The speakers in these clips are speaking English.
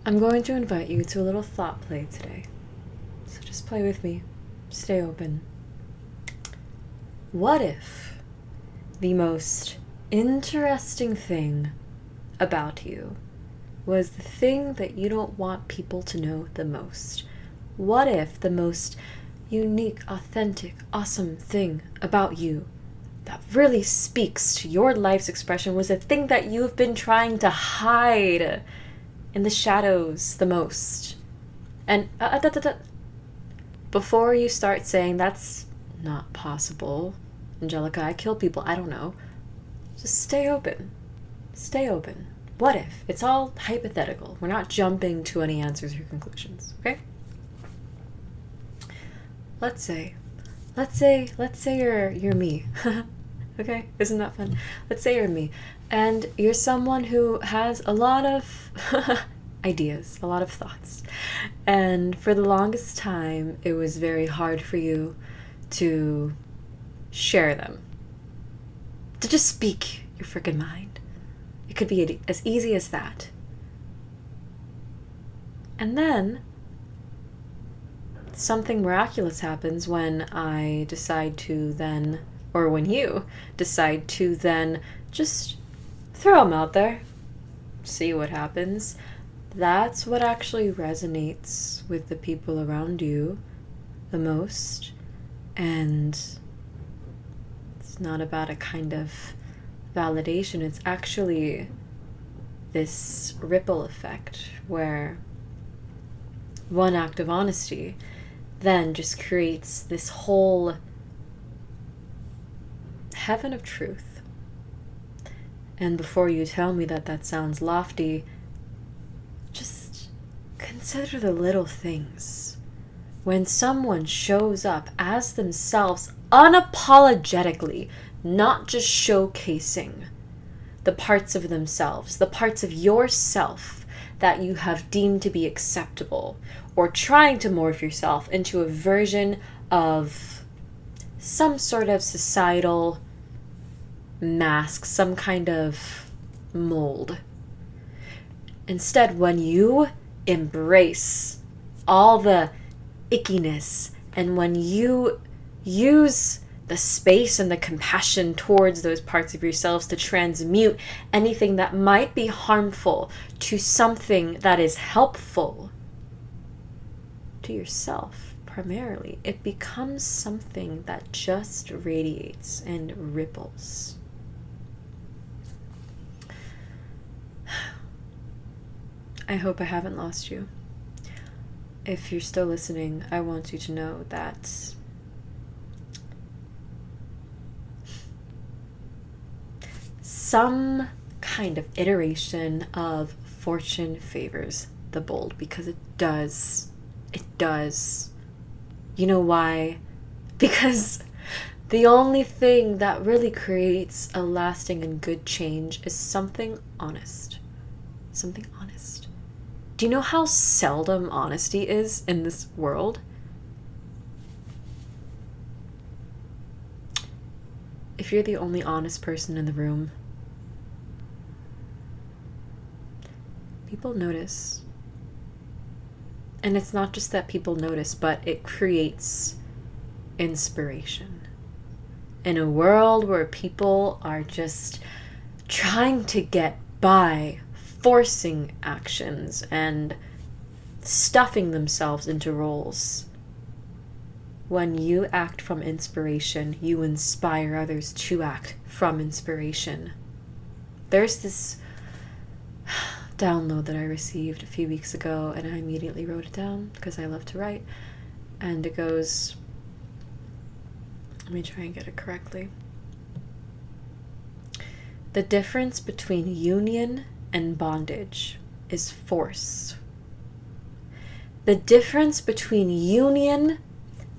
I'm going to invite you to a little thought play today. So just play with me. Stay open. What if the most interesting thing about you was the thing that you don't want people to know the most? What if the most unique, authentic, awesome thing about you that really speaks to your life's expression was the thing that you've been trying to hide in the shadows the most? And before you start saying that's not possible, Angelica, I kill people, I don't know, just stay open. Stay open. What if? It's all hypothetical. We're not jumping to any answers or conclusions, okay? Let's say you're me. Okay? Isn't that fun? Let's say you're me. And you're someone who has a lot of ideas, a lot of thoughts. And for the longest time, it was very hard for you to share them. To just speak your freaking mind. It could be as easy as that. And then something miraculous happens when I decide to then, or when you decide to then just throw them out there, see what happens. That's what actually resonates with the people around you the most. And it's not about a kind of validation. It's actually this ripple effect where one act of honesty then just creates this whole heaven of truth. And before you tell me that that sounds lofty, just consider the little things. When someone shows up as themselves unapologetically, not just showcasing the parts of themselves, the parts of yourself that you have deemed to be acceptable, or trying to morph yourself into a version of some sort of societal mask, some kind of mold. Instead, when you embrace all the ickiness, and when you use the space and the compassion towards those parts of yourselves to transmute anything that might be harmful to something that is helpful to yourself primarily, it becomes something that just radiates and ripples. I hope I haven't lost you. If you're still listening, I want you to know that some kind of iteration of fortune favors the bold, because it does. It does. You know why? Because the only thing that really creates a lasting and good change is something honest. Something honest. Do you know how seldom honesty is in this world? If you're the only honest person in the room, people notice. And it's not just that people notice, but it creates inspiration. In a world where people are just trying to get by, forcing actions and stuffing themselves into roles, when you act from inspiration, you inspire others to act from inspiration. There's this download that I received a few weeks ago, and I immediately wrote it down because I love to write. And it goes, let me try and get it correctly. The difference between union and bondage is force. The difference between union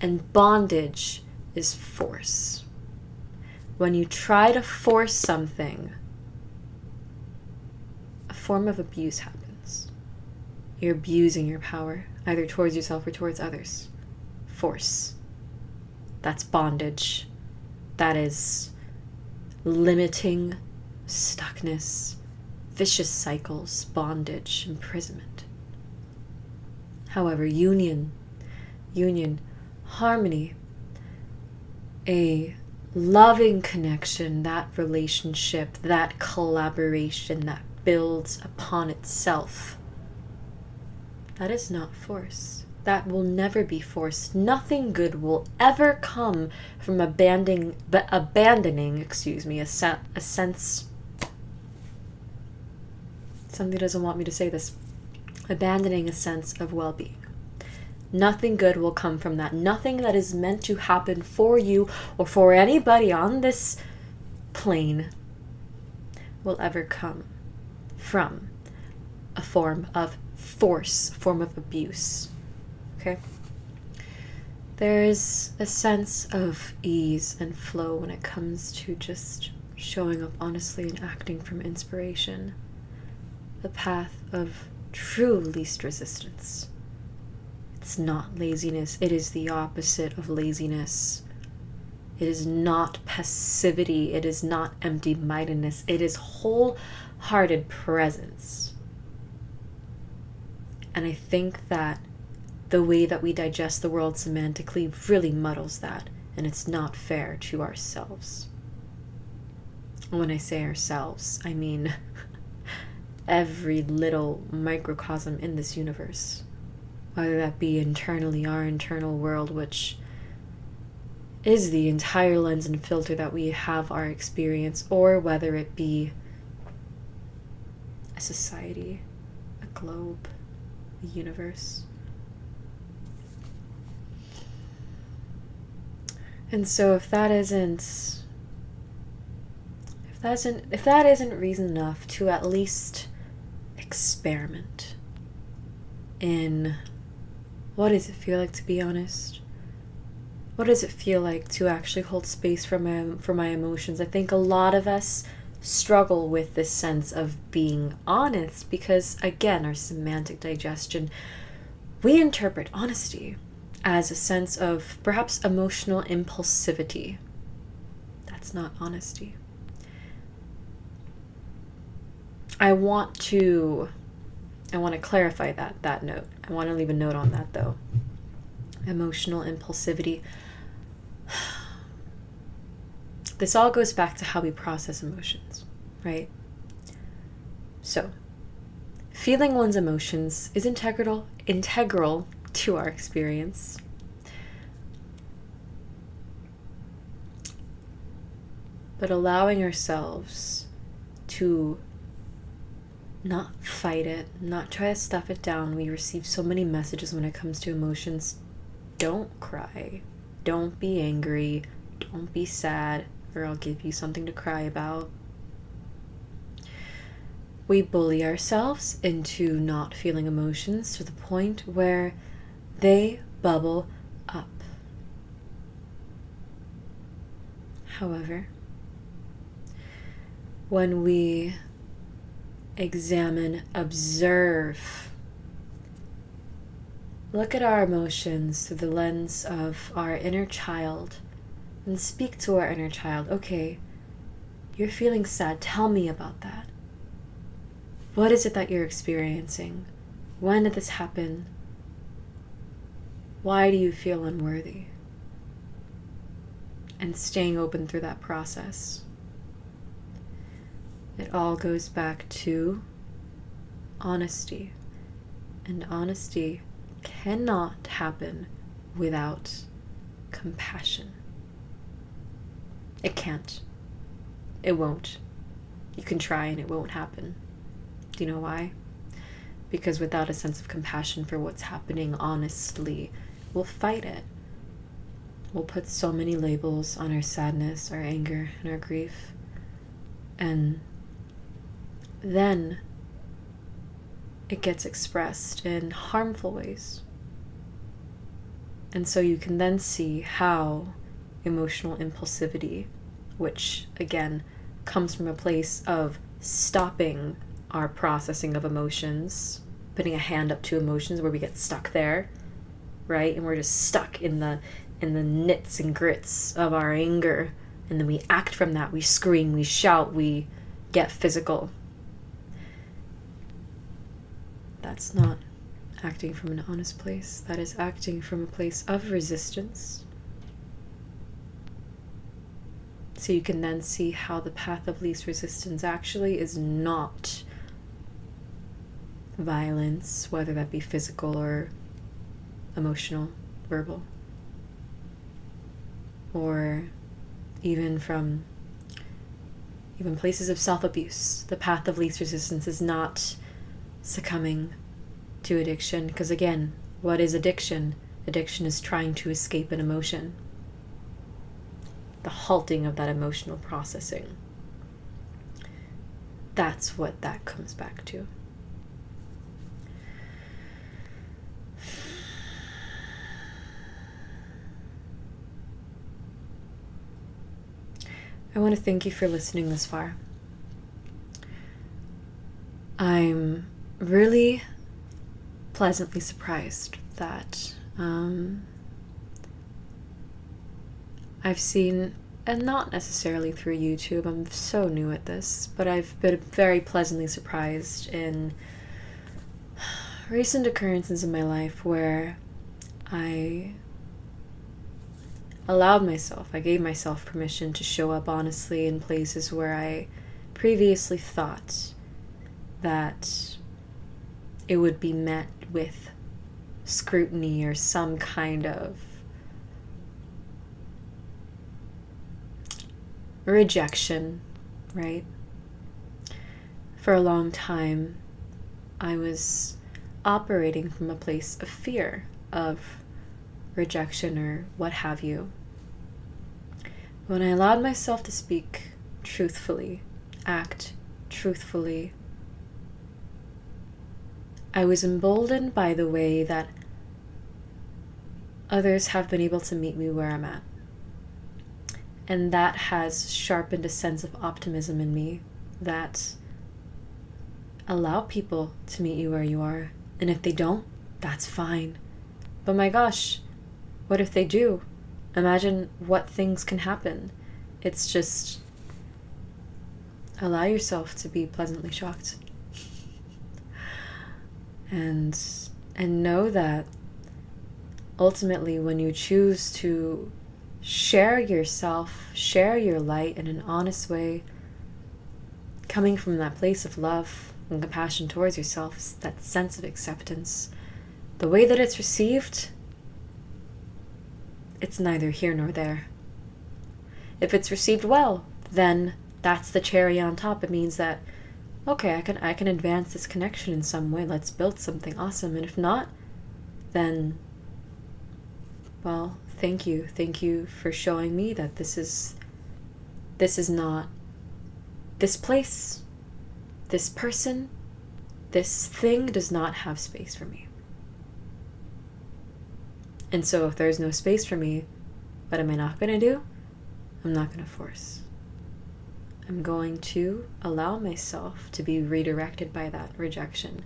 and bondage is force. When you try to force something, a form of abuse happens. You're abusing your power, either towards yourself or towards others. Force. That's bondage. That is limiting, stuckness, vicious cycles, bondage, imprisonment. However, union, harmony, a loving connection, that relationship, that collaboration that builds upon itself, that is not force. That will never be forced. Nothing good will ever come from abandoning a sense. Something doesn't want me to say this. Abandoning a sense of well-being. Nothing good will come from that. Nothing that is meant to happen for you or for anybody on this plane will ever come from a form of force, a form of abuse. Okay? There is a sense of ease and flow when it comes to just showing up honestly and acting from inspiration. The path of true least resistance. It's not laziness. It is the opposite of laziness. It is not passivity. It is not empty-mindedness. It is wholehearted presence. And I think that the way that we digest the world semantically really muddles that, and it's not fair to ourselves. When I say ourselves, I mean every little microcosm in this universe, whether that be internally our internal world, which is the entire lens and filter that we have our experience, or whether it be a society, a globe, a universe. And so if that isn't reason enough to at least experiment in what does it feel like to be honest? What does it feel like to actually hold space for my emotions? I think a lot of us struggle with this sense of being honest because, again, our semantic digestion, we interpret honesty as a sense of perhaps emotional impulsivity. That's not honesty. I want to clarify that note. I want to leave a note on that though. Emotional impulsivity. This all goes back to how we process emotions, right? So, feeling one's emotions is integral to our experience. But allowing ourselves to not fight it, not try to stuff it down. We receive so many messages when it comes to emotions. Don't cry. Don't be angry. Don't be sad, or I'll give you something to cry about. We bully ourselves into not feeling emotions to the point where they bubble up. However, when we examine, observe, look at our emotions through the lens of our inner child and speak to our inner child. Okay, you're feeling sad. Tell me about that. What is it that you're experiencing? When did this happen? Why do you feel unworthy? And staying open through that process. It all goes back to honesty. And honesty cannot happen without compassion. It can't. It won't. You can try and it won't happen. Do you know why? Because without a sense of compassion for what's happening honestly, we'll fight it. We'll put so many labels on our sadness, our anger, and our grief. And then it gets expressed in harmful ways. And so you can then see how emotional impulsivity, which again comes from a place of stopping our processing of emotions, putting a hand up to emotions where we get stuck there, right? And we're just stuck in the nits and grits of our anger, and then we act from that. We scream, we shout, we get physical. That's not acting from an honest place. That is acting from a place of resistance. So you can then see how the path of least resistance actually is not violence, whether that be physical or emotional, verbal, or even places of self-abuse. The path of least resistance is not succumbing to addiction, because again, what is addiction? Addiction is trying to escape an emotion. The halting of that emotional processing. That's what that comes back to. I want to thank you for listening this far. I'm really pleasantly surprised that I've seen, and not necessarily through YouTube, I'm so new at this, but I've been very pleasantly surprised in recent occurrences in my life where I gave myself permission to show up honestly in places where I previously thought that it would be met with scrutiny or some kind of rejection, right? For a long time, I was operating from a place of fear of rejection or what have you. When I allowed myself to speak truthfully, act truthfully, I was emboldened by the way that others have been able to meet me where I'm at. And that has sharpened a sense of optimism in me that allow people to meet you where you are. And if they don't, that's fine. But my gosh, what if they do? Imagine what things can happen. It's just allow yourself to be pleasantly shocked. and know that ultimately when you choose to share yourself, share your light in an honest way, coming from that place of love and compassion towards yourself, that sense of acceptance, the way that it's received, it's neither here nor there. If it's received well, then that's the cherry on top. It means that, okay, I can advance this connection in some way. Let's build something awesome. And if not, then, well, thank you. Thank you for showing me that this is not this place, this person, this thing does not have space for me. And so if there's no space for me, what am I not going to do? I'm not going to force. I'm going to allow myself to be redirected by that rejection.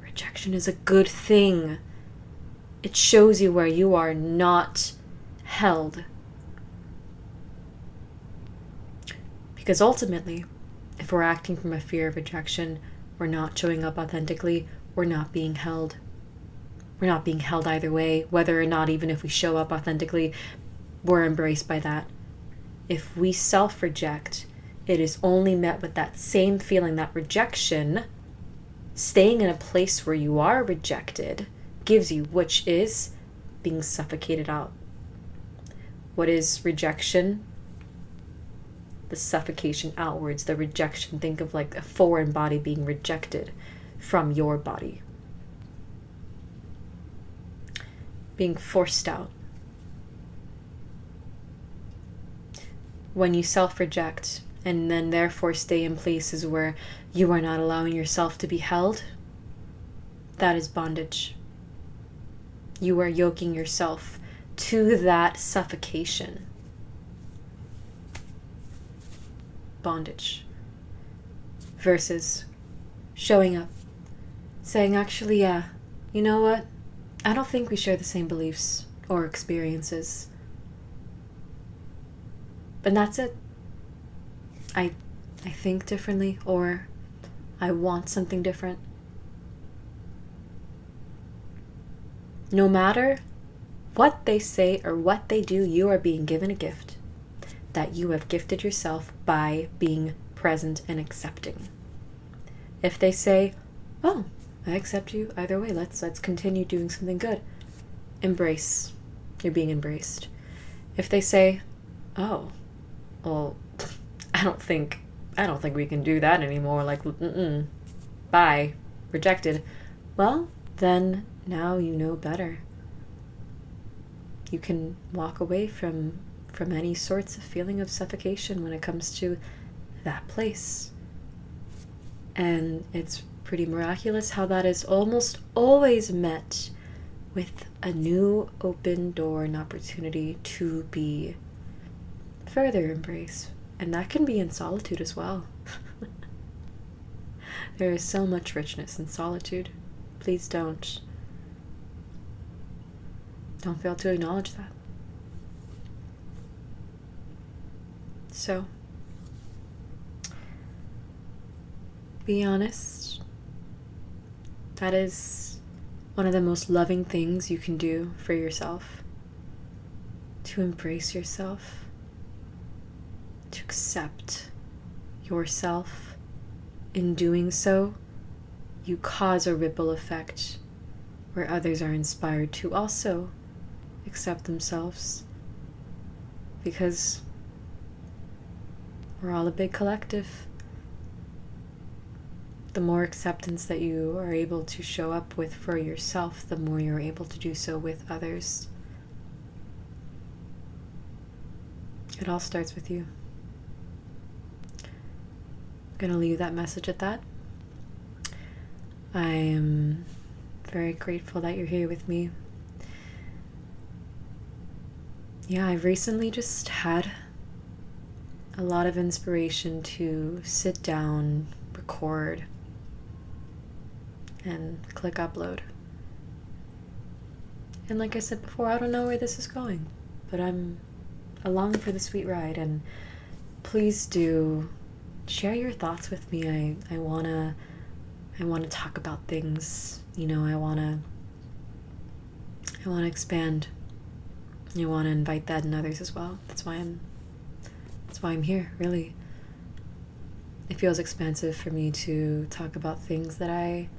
Rejection is a good thing. It shows you where you are not held. Because ultimately, if we're acting from a fear of rejection, we're not showing up authentically, we're not being held. We're not being held either way, whether or not even if we show up authentically, we're embraced by that. If we self-reject, it is only met with that same feeling, that rejection, staying in a place where you are rejected, gives you, which is being suffocated out. What is rejection? The suffocation outwards, the rejection. Think of like a foreign body being rejected from your body. Being forced out. When you self-reject and then therefore stay in places where you are not allowing yourself to be held, that is bondage. You are yoking yourself to that suffocation. Bondage. Versus showing up, saying, actually, yeah, you know what? I don't think we share the same beliefs or experiences. And that's it. I think differently, or I want something different. No matter what they say or what they do, you are being given a gift that you have gifted yourself by being present and accepting. If they say, oh, I accept you either way, let's continue doing something good, embrace. You're being embraced. If they say, oh, well, I don't think we can do that anymore, like, bye, rejected, well, then now you know better. You can walk away from any sorts of feeling of suffocation when it comes to that place. And it's pretty miraculous how that is almost always met with a new open door and opportunity to be further embraced. And that can be in solitude as well. There is so much richness in solitude. Please don't fail to acknowledge that. So, be honest. That is one of the most loving things you can do for yourself. To embrace yourself. To accept yourself. In doing so, you cause a ripple effect where others are inspired to also accept themselves, because we're all a big collective. The more acceptance that you are able to show up with for yourself, the more you're able to do so with others. It all starts with you. I'm going to leave that message at that. I am very grateful that you're here with me. Yeah, I've recently just had a lot of inspiration to sit down, record, and click upload. And like I said before, I don't know where this is going, but I'm along for the sweet ride, and please do share your thoughts with me. I wanna talk about things, I wanna expand. I wanna invite that in others as well. That's why I'm here, really. It feels expansive for me to talk about things that I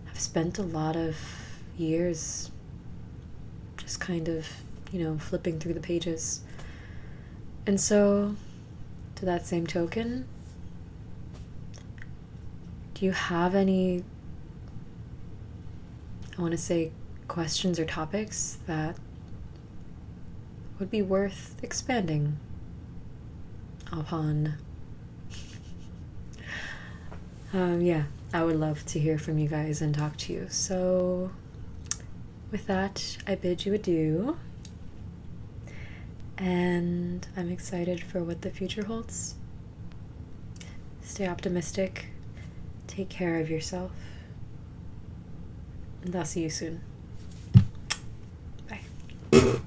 have spent a lot of years just kind of, flipping through the pages. And so, to that same token, do you have any, I want to say, questions or topics that would be worth expanding upon? Yeah, I would love to hear from you guys and talk to you. So, with that, I bid you adieu. And I'm excited for what the future holds. Stay optimistic. Take care of yourself. And I'll see you soon. Bye.